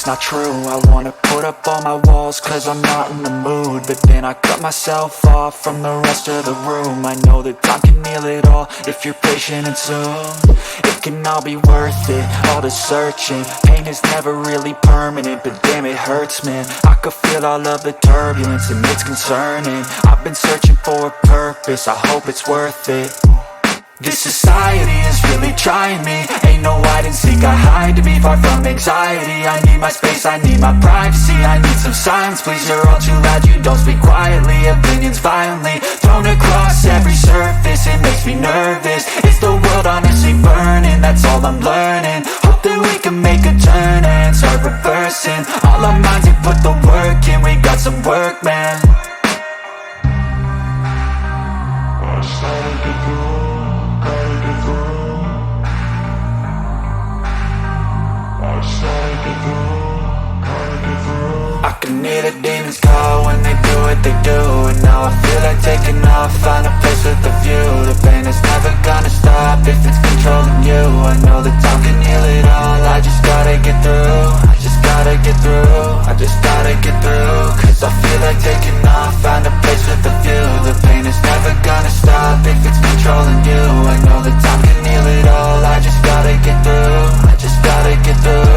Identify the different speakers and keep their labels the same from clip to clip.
Speaker 1: it's not true. I wanna put up all my walls cause I'm not in the mood, but then I cut myself off from the rest of the room. I know that time can heal it all if you're patient and soon it can all be worth it, all the searching. Pain is never really permanent, but damn it hurts, man. I could feel all of the turbulence and it's concerning. I've been searching for a purpose, I hope it's worth it. This society is really trying me. Ain't no hide and seek, I hide to be far from anxiety. I need my space, I need my privacy. I need some silence, please, you're all too loud. You don't speak quietly, opinions violently thrown across every surface. It makes me nervous, it's the world honestly burning. That's all I'm learning, hope that we can make a turn and start reversing. All our minds, we put the work in, we got some work, man. I can hear the demons call when they do what they do, and now I feel like taking off, find a place with a view. The pain is never gonna stop if it's controlling you. I know that time can heal it all, I just gotta get through. I just gotta get through, I just gotta get through. Cause I feel like taking off, find a place with a view. The pain is never gonna stop if it's controlling you. I know that time can heal it all, I just gotta get through. I just gotta get through.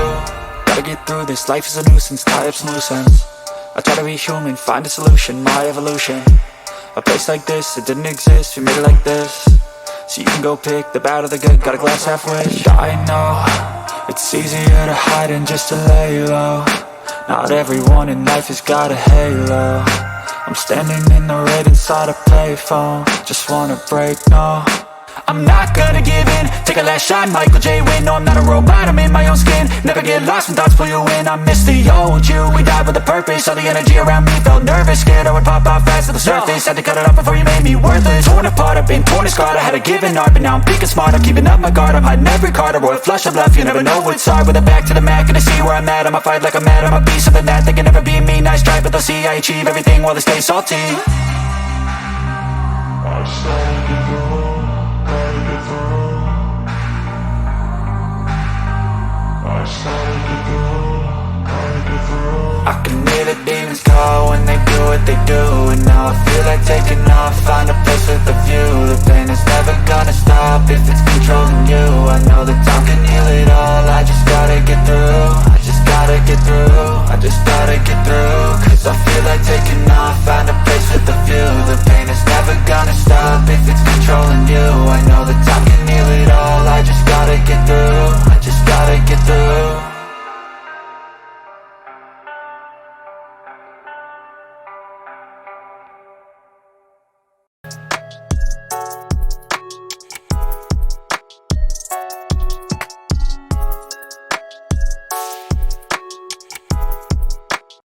Speaker 1: Gotta get through this, life is a nuisance, tie up some loose ends. I try to be human, find a solution, my evolution. A place like this, it didn't exist, we made it like this. So you can go pick the bad or the good, got a glass halfway. I know, it's easier to hide than just to lay low. Not everyone in life has got a halo. I'm standing in the red inside a payphone, just wanna break, no. I'm not gonna give in, take a last shot, Michael J. Win. No, I'm not a robot, I'm in my own skin. Never get lost when thoughts pull you in. I miss the old you, we died with a purpose. All the energy around me felt nervous, scared I would pop off fast to the surface. Had to cut it off before you made me worthless. Torn apart, I've been torn and scarred. I had a given art, but now I'm thinking smart. I'm keeping up my guard, I'm hiding every card. A royal flush of love, you never know what's hard. With a back to the mat, gonna see where I'm at. I'ma fight like I'm mad, I'ma be something that they can never be me. Nice try, but they'll see I achieve everything while they stay salty. I can hear the demons call when they do what they do, and now I feel like taking off, find a place with a view. The pain is never gonna stop if it's controlling you. I know that time can heal it all, I just gotta get through. I just gotta get through, I just gotta get through. Cause I feel like taking